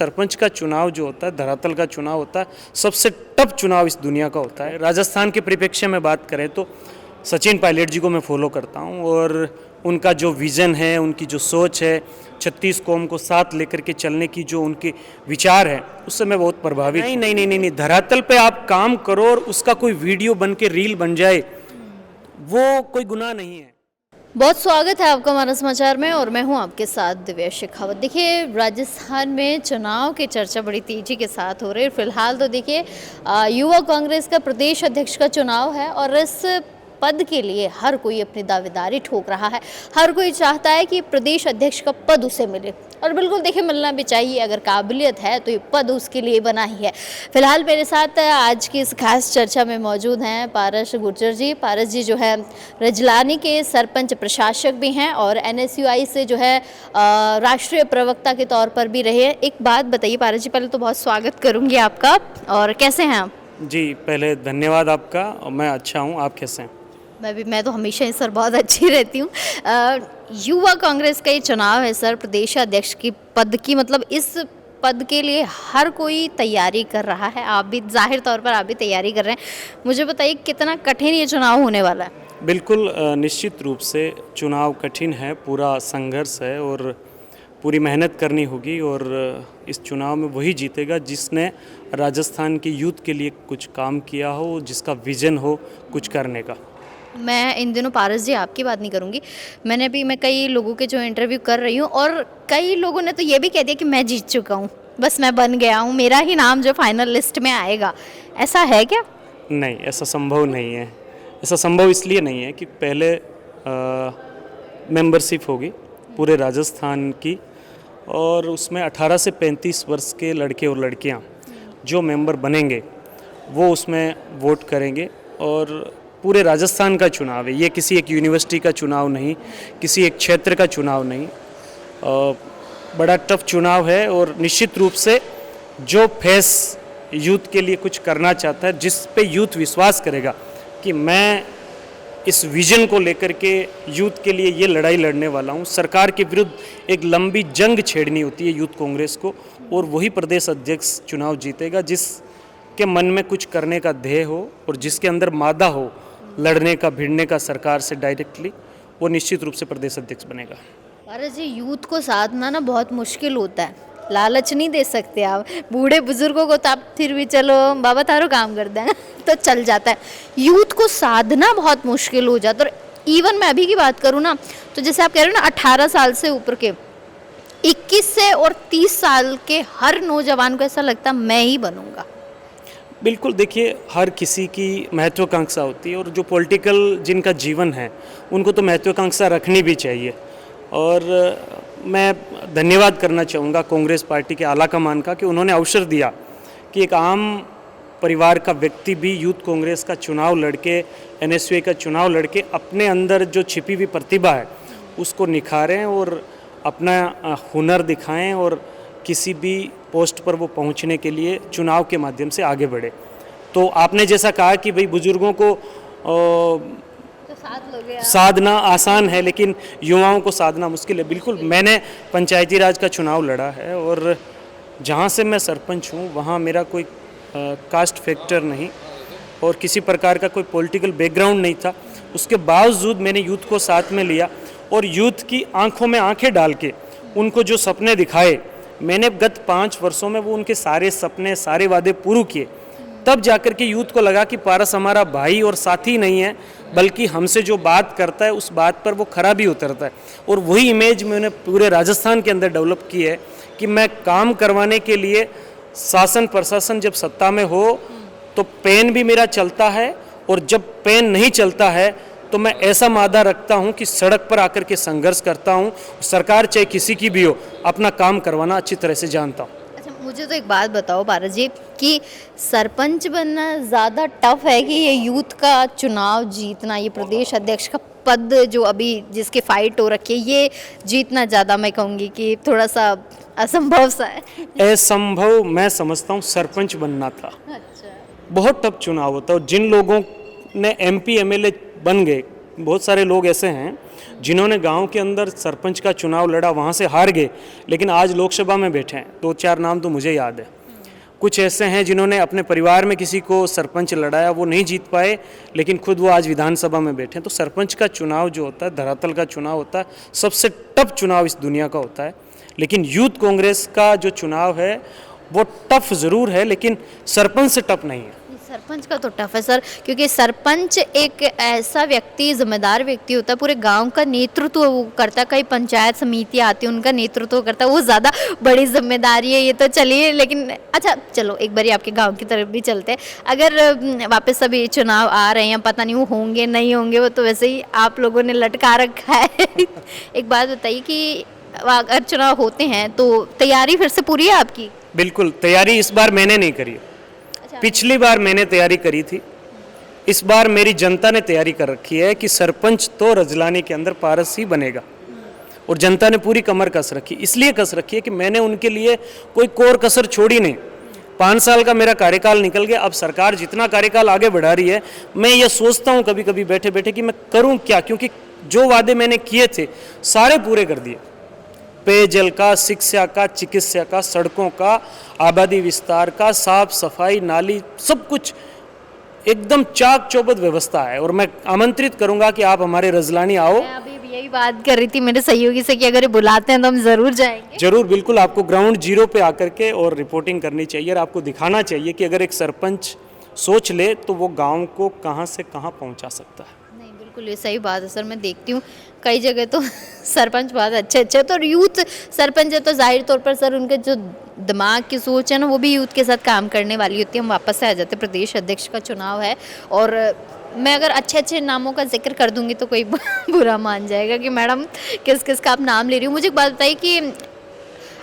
सरपंच का चुनाव जो होता है, धरातल का चुनाव होता है, सबसे टफ चुनाव इस दुनिया का होता है। राजस्थान के परिप्रेक्ष्य में बात करें तो सचिन पायलट जी को मैं फॉलो करता हूँ और उनका जो विज़न है, उनकी जो सोच है, 36 कौम को साथ लेकर के चलने की जो उनके विचार है, उससे मैं बहुत प्रभावित। नहीं, धरातल पे आप काम करो और उसका कोई वीडियो बन के रील बन जाए, वो कोई गुनाह नहीं है। बहुत स्वागत है आपका हमारा समाचार में और मैं हूं आपके साथ दिव्या शेखावत। देखिए, राजस्थान में चुनाव की चर्चा बड़ी तेजी के साथ हो रही है। फिलहाल तो देखिए युवा कांग्रेस का प्रदेश अध्यक्ष का चुनाव है और इस पद के लिए हर कोई अपनी दावेदारी ठोक रहा है। हर कोई चाहता है कि प्रदेश अध्यक्ष का पद उसे मिले और बिल्कुल देखिए मिलना भी चाहिए। अगर काबिलियत है तो ये पद उसके लिए बना ही है। फिलहाल मेरे साथ आज की इस खास चर्चा में मौजूद हैं पारस गुर्जर जी। पारस जी जो है रजलानी के सरपंच प्रशासक भी हैं और NSUI से जो है राष्ट्रीय प्रवक्ता के तौर पर भी रहे। एक बात बताइए पारस जी, पहले तो बहुत स्वागत करूँगी आपका, और कैसे हैं आप? जी, पहले धन्यवाद आपका। मैं अच्छा हूँ, आप कैसे हैं? मैं तो हमेशा ही सर बहुत अच्छी रहती हूँ। युवा कांग्रेस का ये चुनाव है सर, प्रदेश अध्यक्ष की पद की, मतलब इस पद के लिए हर कोई तैयारी कर रहा है। आप भी जाहिर तौर पर आप भी तैयारी कर रहे हैं। मुझे बताइए कितना कठिन ये चुनाव होने वाला है? बिल्कुल निश्चित रूप से चुनाव कठिन है, पूरा संघर्ष है और पूरी मेहनत करनी होगी और इस चुनाव में वही जीतेगा जिसने राजस्थान के यूथ के लिए कुछ काम किया हो, जिसका विजन हो कुछ करने का। मैं इन दिनों पारस जी आपकी बात नहीं करूँगी। मैं कई लोगों के जो इंटरव्यू कर रही हूँ और कई लोगों ने तो ये भी कह दिया कि मैं जीत चुका हूँ, बस मैं बन गया हूँ, मेरा ही नाम जो फाइनल लिस्ट में आएगा। ऐसा है क्या? नहीं, ऐसा संभव नहीं है। ऐसा संभव इसलिए नहीं है कि पहले मेंबरशिप होगी पूरे राजस्थान की और उसमें 18 से 35 वर्ष के लड़के और लड़कियाँ जो मेंबर बनेंगे वो उसमें वोट करेंगे और पूरे राजस्थान का चुनाव है। ये किसी एक यूनिवर्सिटी का चुनाव नहीं, किसी एक क्षेत्र का चुनाव नहीं। बड़ा टफ चुनाव है और निश्चित रूप से जो फेस यूथ के लिए कुछ करना चाहता है, जिस पे यूथ विश्वास करेगा कि मैं इस विजन को लेकर के यूथ के लिए ये लड़ाई लड़ने वाला हूँ। सरकार के विरुद्ध एक लंबी जंग छेड़नी होती है यूथ कांग्रेस को और वही प्रदेश अध्यक्ष चुनाव जीतेगा जिसके मन में कुछ करने का ध्येय हो और जिसके अंदर मादा हो लड़ने का, भिड़ने का सरकार से डायरेक्टली, वो निश्चित रूप से प्रदेश अध्यक्ष बनेगा। पारस जी, यूथ को साधना ना बहुत मुश्किल होता है। लालच नहीं दे सकते आप। बूढ़े बुजुर्गों को तो आप फिर भी चलो बाबा तारो काम कर दें तो चल जाता है। यूथ को साधना बहुत मुश्किल हो जाता है। और इवन मैं अभी की बात करूँ ना, तो जैसे आप कह रहे हो ना 18 साल से ऊपर के, 21 से और 30 साल के हर नौजवान को ऐसा लगता है मैं ही बनूंगा। बिल्कुल, देखिए हर किसी की महत्वाकांक्षा होती है और जो पॉलिटिकल जिनका जीवन है उनको तो महत्वाकांक्षा रखनी भी चाहिए। और मैं धन्यवाद करना चाहूँगा कांग्रेस पार्टी के आला कमान का कि उन्होंने अवसर दिया कि एक आम परिवार का व्यक्ति भी यूथ कांग्रेस का चुनाव लड़के, NSUI का चुनाव लड़के अपने अंदर जो छिपी हुई प्रतिभा है उसको निखारें और अपना हुनर दिखाएं और किसी भी पोस्ट पर वो पहुंचने के लिए चुनाव के माध्यम से आगे बढ़े। तो आपने जैसा कहा कि भाई बुजुर्गों को साधना आसान है लेकिन युवाओं को साधना मुश्किल है। बिल्कुल, मैंने पंचायती राज का चुनाव लड़ा है और जहाँ से मैं सरपंच हूँ वहाँ मेरा कोई कास्ट फैक्टर नहीं और किसी प्रकार का कोई पॉलिटिकल बैकग्राउंड नहीं था। उसके बावजूद मैंने यूथ को साथ में लिया और यूथ की आंखों में आंखें डाल के उनको जो सपने दिखाए, मैंने गत 5 वर्षों में वो उनके सारे सपने, सारे वादे पूरे किए। तब जाकर के यूथ को लगा कि पारस हमारा भाई और साथी नहीं है, बल्कि हमसे जो बात करता है उस बात पर वो खरा भी उतरता है। और वही इमेज मैंने पूरे राजस्थान के अंदर डेवलप की है कि मैं काम करवाने के लिए शासन प्रशासन जब सत्ता में हो तो पेन भी मेरा चलता है और जब पेन नहीं चलता है तो मैं ऐसा मादा रखता हूं कि सड़क पर आकर के संघर्ष करता हूं। सरकार चाहे किसी की भी हो, अपना काम करवाना अच्छी तरह से जानता हूं। अच्छा, मुझे तो एक बात बताओ पारस जी कि सरपंच बनना ज़्यादा टफ है कि ये यूथ का चुनाव जीतना, ये प्रदेश अध्यक्ष का पद जो अभी जिसकी फाइट हो रखी है ये जीतना ज़्यादा, मैं कहूँगी कि थोड़ा सा असंभव सा है? असंभव मैं समझता हूँ सरपंच बनना था। अच्छा, बहुत टफ चुनाव होता है और जिन लोगों ने MP MLA बन गए, बहुत सारे लोग ऐसे हैं जिन्होंने गांव के अंदर सरपंच का चुनाव लड़ा वहाँ से हार गए, लेकिन आज लोकसभा में बैठे हैं। 2-4 नाम तो मुझे याद है। कुछ ऐसे हैं जिन्होंने अपने परिवार में किसी को सरपंच लड़ाया, वो नहीं जीत पाए, लेकिन खुद वो आज विधानसभा में बैठे हैं। तो सरपंच का चुनाव जो होता है, धरातल का चुनाव होता है, सबसे टफ चुनाव इस दुनिया का होता है। लेकिन यूथ कांग्रेस का जो चुनाव है वो टफ ज़रूर है, लेकिन सरपंच से टफ नहीं है। सरपंच का तो टफ है सर, क्योंकि सरपंच एक ऐसा व्यक्ति, जिम्मेदार व्यक्ति होता है, पूरे गांव का नेतृत्व वो करता है। कई पंचायत समिति आती है, उनका नेतृत्व करता है, वो ज़्यादा बड़ी जिम्मेदारी है ये तो। चलिए, लेकिन अच्छा चलो एक बारी आपके गांव की तरफ भी चलते हैं। अगर वापस अभी चुनाव आ रहे हैं, पता नहीं वो होंगे नहीं होंगे, वो तो वैसे ही आप लोगों ने लटका रखा है। एक बात बताइए कि अगर चुनाव होते हैं तो तैयारी फिर से पूरी है आपकी? बिल्कुल, तैयारी इस बार मैंने नहीं करी। पिछली बार मैंने तैयारी करी थी, इस बार मेरी जनता ने तैयारी कर रखी है कि सरपंच तो रजलानी के अंदर पारस ही बनेगा। और जनता ने पूरी कमर कस रखी, इसलिए कस रखी है कि मैंने उनके लिए कोई कोर कसर छोड़ी नहीं। 5 साल का मेरा कार्यकाल निकल गया, अब सरकार जितना कार्यकाल आगे बढ़ा रही है, मैं ये सोचता हूँ कभी कभी बैठे बैठे कि मैं करूँ क्या, क्योंकि जो वादे मैंने किए थे सारे पूरे कर दिए। पेयजल का, शिक्षा का, चिकित्सा का, सड़कों का, आबादी विस्तार का, साफ सफाई, नाली, सब कुछ एकदम चाक चौबंद व्यवस्था है। और मैं आमंत्रित करूंगा कि आप हमारे रजलानी आओ। मैं अभी यही बात कर रही थी मेरे सहयोगी से कि अगर ये बुलाते हैं तो हम ज़रूर जाएंगे। जरूर, बिल्कुल, आपको ग्राउंड जीरो पे आकर के और रिपोर्टिंग करनी चाहिए और आपको दिखाना चाहिए कि अगर एक सरपंच सोच ले तो वो गाँव को कहाँ से कहाँ पहुँचा सकता है। नहीं, बिल्कुल ये सही बात है सर। मैं देखती हूँ कई जगह तो सरपंच बहुत अच्छे अच्छे, तो यूथ सरपंच है तो जाहिर तौर पर सर उनके जो दिमाग की सोच है ना वो भी यूथ के साथ काम करने वाली होती है। हम वापस से आ जाते हैं, प्रदेश अध्यक्ष का चुनाव है और मैं अगर अच्छे अच्छे नामों का जिक्र कर दूंगी तो कोई बुरा मान जाएगा कि मैडम किस किस का आप नाम ले रही हो। मुझे एक बात बताइए कि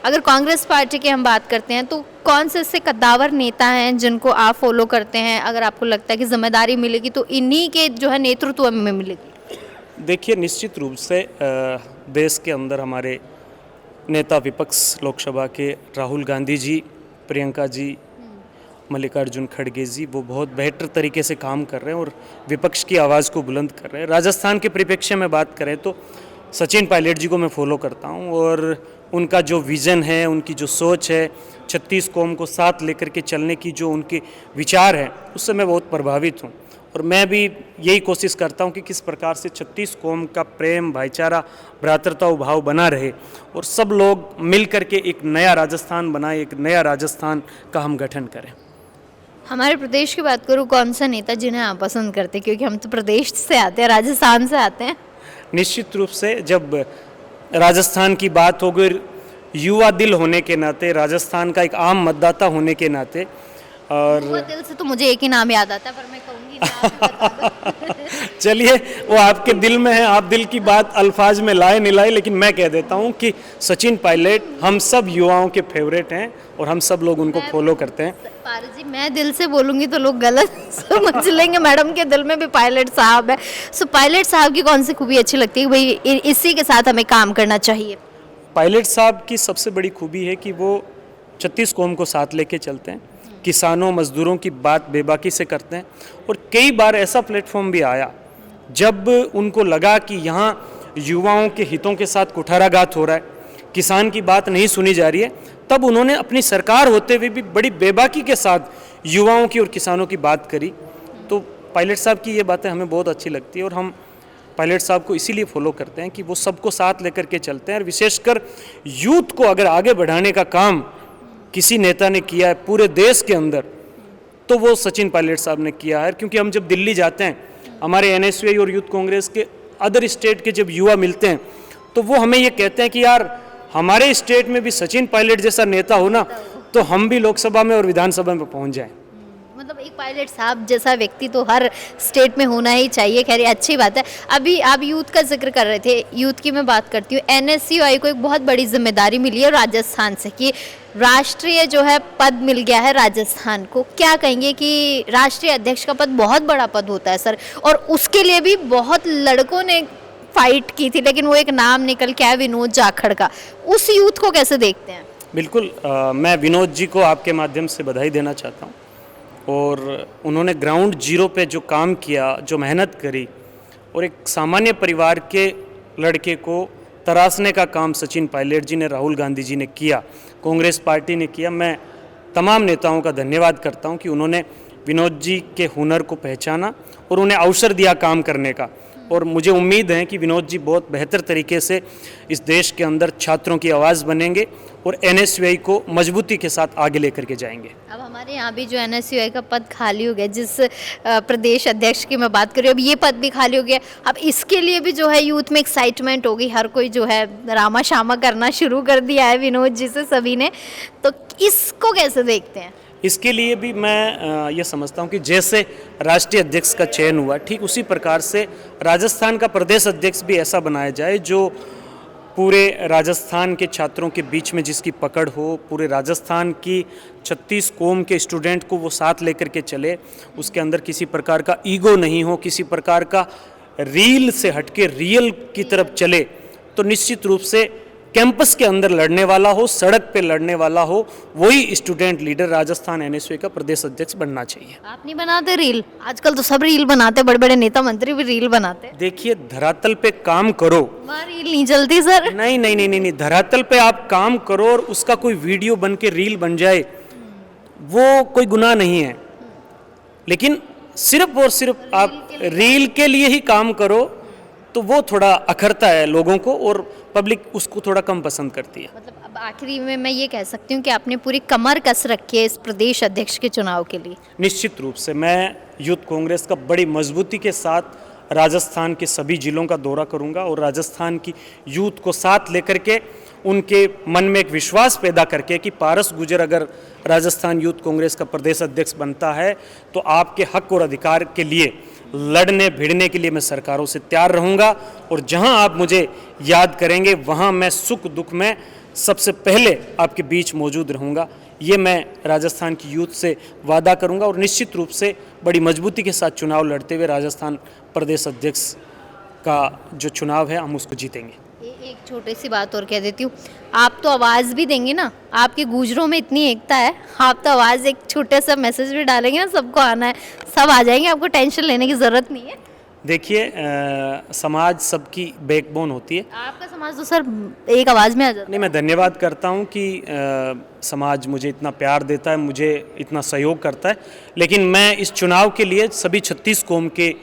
अगर कांग्रेस पार्टी की हम बात करते हैं तो कौन से ऐसे कद्दावर नेता हैं जिनको आप फॉलो करते हैं? अगर आपको लगता है कि जिम्मेदारी मिलेगी तो इन्हीं के जो है नेतृत्व में मिलेगी। देखिए, निश्चित रूप से देश के अंदर हमारे नेता विपक्ष लोकसभा के राहुल गांधी जी, प्रियंका जी, मल्लिकार्जुन खड़गे जी, वो बहुत बेहतर तरीके से काम कर रहे हैं और विपक्ष की आवाज़ को बुलंद कर रहे हैं। राजस्थान के परिप्रेक्ष्य में बात करें तो सचिन पायलट जी को मैं फॉलो करता हूं और उनका जो विज़न है, उनकी जो सोच है, 36 कौम को साथ लेकर के चलने की जो उनके विचार हैं, उससे मैं बहुत प्रभावित हूं। और मैं भी यही कोशिश करता हूं कि किस प्रकार से 36 कौम का प्रेम, भाईचारा, भ्रातृता भाव बना रहे और सब लोग मिल करके एक नया राजस्थान बनाए, एक नया राजस्थान का हम गठन करें। हमारे प्रदेश की बात करूँ, कौन सा नेता जिन्हें आप पसंद करते हैं? क्योंकि हम तो प्रदेश से आते हैं, राजस्थान से आते हैं। निश्चित रूप से जब राजस्थान की बात हो गई, युवा दिल होने के नाते, राजस्थान का एक आम मतदाता होने के नाते, और युवा दिल से तो मुझे एक ही नाम याद आता है, पर मैं कहूँगी कि आप ही बता दो। चलिए, वो आपके दिल में है, आप दिल की बात अल्फाज में लाए नहीं लाए, लेकिन मैं कह देता हूँ कि सचिन पायलट हम सब युवाओं के फेवरेट हैं और हम सब लोग उनको फॉलो करते हैं। पारस जी, मैं दिल से बोलूँगी तो लोग गलत समझ लेंगे, मैडम के दिल में भी पायलट साहब है। सो पायलट साहब की कौन सी खूबी अच्छी लगती है भाई इसी के साथ हमें काम करना चाहिए? पायलट साहब की सबसे बड़ी खूबी है कि वो 36 कौम को साथ लेके चलते हैं, किसानों मजदूरों की बात बेबाकी से करते हैं। और कई बार ऐसा प्लेटफॉर्म भी आया जब उनको लगा कि यहाँ युवाओं के हितों के साथ कुठाराघात हो रहा है, किसान की बात नहीं सुनी जा रही है, तब उन्होंने अपनी सरकार होते हुए भी बड़ी बेबाकी के साथ युवाओं की और किसानों की बात करी। तो पायलट साहब की ये बातें हमें बहुत अच्छी लगती है और हम पायलट साहब को इसीलिए फॉलो करते हैं कि वो सबको साथ लेकर के चलते हैं। और विशेषकर यूथ को अगर आगे बढ़ाने का काम किसी नेता ने किया है पूरे देश के अंदर, तो वो सचिन पायलट साहब ने किया है। क्योंकि हम जब दिल्ली जाते हैं, हमारे NSUI और यूथ कांग्रेस के अदर स्टेट के जब युवा मिलते हैं, तो वो हमें ये कहते हैं कि यार हमारे स्टेट में भी सचिन पायलट जैसा नेता हो ना, तो हम भी लोकसभा में और विधानसभा में पहुंच जाएं। मतलब एक पायलट साहब जैसा व्यक्ति तो हर स्टेट में होना ही चाहिए। खैर, अच्छी बात है। अभी आप यूथ का जिक्र कर रहे थे, यूथ की मैं बात करती हूँ। NSUI को एक बहुत बड़ी जिम्मेदारी मिली है राजस्थान से कि राष्ट्रीय जो है पद मिल गया है राजस्थान को। क्या कहेंगे कि राष्ट्रीय अध्यक्ष का पद बहुत बड़ा पद होता है सर, और उसके लिए भी बहुत लड़कों ने फाइट की थी, लेकिन वो एक नाम निकल के आया विनोद जाखड़ का। उस यूथ को कैसे देखते हैं? बिल्कुल, मैं विनोद जी को आपके माध्यम से बधाई देना चाहता हूँ। और उन्होंने ग्राउंड जीरो पे जो काम किया, जो मेहनत करी, और एक सामान्य परिवार के लड़के को तराशने का काम सचिन पायलट जी ने, राहुल गांधी जी ने किया, कांग्रेस पार्टी ने किया। मैं तमाम नेताओं का धन्यवाद करता हूं कि उन्होंने विनोद जी के हुनर को पहचाना और उन्हें अवसर दिया काम करने का। और मुझे उम्मीद है कि विनोद जी बहुत बेहतर तरीके से इस देश के अंदर छात्रों की आवाज़ बनेंगे और NSUI को मजबूती के साथ आगे लेकर के जाएंगे। अब हमारे यहाँ भी जो NSUI का पद खाली हो गया, जिस प्रदेश अध्यक्ष की मैं बात कर रही हूँ, अब ये पद भी खाली हो गया। अब इसके लिए भी जो है यूथ में एक्साइटमेंट होगी, हर कोई जो है रामा शामा करना शुरू कर दिया है विनोद जी से सभी ने, तो इसको कैसे देखते हैं? इसके लिए भी मैं ये समझता हूँ कि जैसे राष्ट्रीय अध्यक्ष का चयन हुआ, ठीक उसी प्रकार से राजस्थान का प्रदेश अध्यक्ष भी ऐसा बनाया जाए जो पूरे राजस्थान के छात्रों के बीच में जिसकी पकड़ हो, पूरे राजस्थान की 36 कौम के स्टूडेंट को वो साथ लेकर के चले, उसके अंदर किसी प्रकार का ईगो नहीं हो, किसी प्रकार का रील से हटके रियल की तरफ चले, तो निश्चित रूप से कैंपस के अंदर लड़ने वाला हो, सड़क पे लड़ने वाला हो, वही स्टूडेंट लीडर राजस्थान NSUI का प्रदेश अध्यक्ष बनना चाहिए। आप नहीं बनाते रील? आजकल तो सब रील बनाते, बड़े बड़े नेता मंत्री भी रील बनाते। देखिए, धरातल पे काम करो। वहाँ रील नहीं चलती सर। नहीं नहीं नहीं नहीं नहीं, धरातल पे आप काम करो और उसका कोई वीडियो बन के रील बन जाए, वो कोई गुनाह नहीं है। लेकिन सिर्फ और सिर्फ आप रील के लिए ही काम करो तो वो थोड़ा अखरता है लोगों को और पब्लिक उसको थोड़ा कम पसंद करती है। मतलब अब आखिरी में मैं ये कह सकती हूँ कि आपने पूरी कमर कस रखी है इस प्रदेश अध्यक्ष के चुनाव के लिए। निश्चित रूप से मैं यूथ कांग्रेस का बड़ी मजबूती के साथ राजस्थान के सभी जिलों का दौरा करूंगा और राजस्थान की यूथ को साथ लेकर के उनके मन में एक विश्वास पैदा करके कि पारस गुर्जर अगर राजस्थान यूथ कांग्रेस का प्रदेश अध्यक्ष बनता है तो आपके हक और अधिकार के लिए लड़ने भिड़ने के लिए मैं सरकारों से तैयार रहूंगा और जहां आप मुझे याद करेंगे वहां मैं सुख दुख में सबसे पहले आपके बीच मौजूद रहूंगा। ये मैं राजस्थान की यूथ से वादा करूंगा और निश्चित रूप से बड़ी मजबूती के साथ चुनाव लड़ते हुए राजस्थान प्रदेश अध्यक्ष का जो चुनाव है हम उसको जीतेंगे। एक छोटी सी बात और कह देती हूँ, आप तो आवाज़ भी देंगे ना, आपके गुजरों में इतनी एकता है, आप तो आवाज़ एक छोटे सा मैसेज भी डालेंगे ना, सबको आना है, सब आ जाएंगे, आपको टेंशन लेने की ज़रूरत नहीं है। देखिए, समाज सबकी बैकबोन होती है। आपका समाज तो सर एक आवाज़ में आ जाता है। नहीं, मैं धन्यवाद करता हूँ कि समाज मुझे इतना प्यार देता है, मुझे इतना सहयोग करता है, लेकिन मैं इस चुनाव के लिए सभी 36 कौम के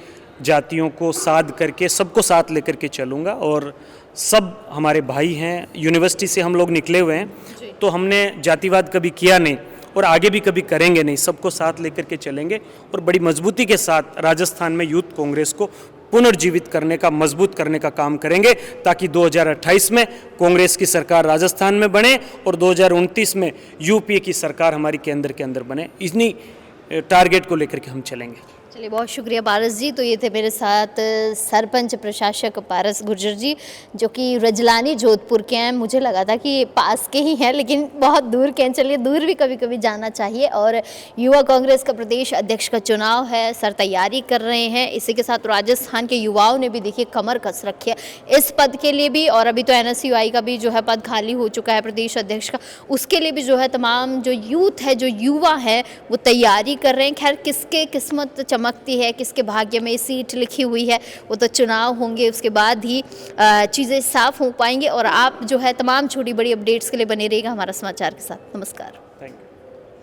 जातियों को साथ करके सबको साथ लेकर के चलूँगा और सब हमारे भाई हैं। यूनिवर्सिटी से हम लोग निकले हुए हैं तो हमने जातिवाद कभी किया नहीं और आगे भी कभी करेंगे नहीं, सबको साथ लेकर के चलेंगे और बड़ी मजबूती के साथ राजस्थान में यूथ कांग्रेस को पुनर्जीवित करने का, मजबूत करने का काम करेंगे ताकि 2028 में कांग्रेस की सरकार राजस्थान में बने और 2029 में यूपीए की सरकार हमारी केंद्र के अंदर बने। इन्हीं टारगेट को लेकर के हम चलेंगे। चलिए, बहुत शुक्रिया पारस जी। तो ये थे मेरे साथ सरपंच प्रशासक पारस गुर्जर जी, जो कि रजलानी जोधपुर के हैं। मुझे लगा था कि पास के ही हैं लेकिन बहुत दूर के हैं। चलिए, दूर भी कभी कभी जाना चाहिए। और युवा कांग्रेस का प्रदेश अध्यक्ष का चुनाव है, सर तैयारी कर रहे हैं। इसी के साथ राजस्थान के युवाओं ने भी देखिए कमर कस रखी है इस पद के लिए भी, और अभी तो NSUI का भी जो है पद खाली हो चुका है प्रदेश अध्यक्ष का, उसके लिए भी जो है तमाम जो यूथ है, जो युवा है, वो तैयारी कर रहे हैं। खैर, किसके किस्मत चमकती है, किसके भाग्य में सीट लिखी हुई है, वो तो चुनाव होंगे उसके बाद ही चीज़ें साफ हो पाएंगी। और आप जो है तमाम छोटी बड़ी अपडेट्स के लिए बने रहिएगा हमारा समाचार के साथ। नमस्कार।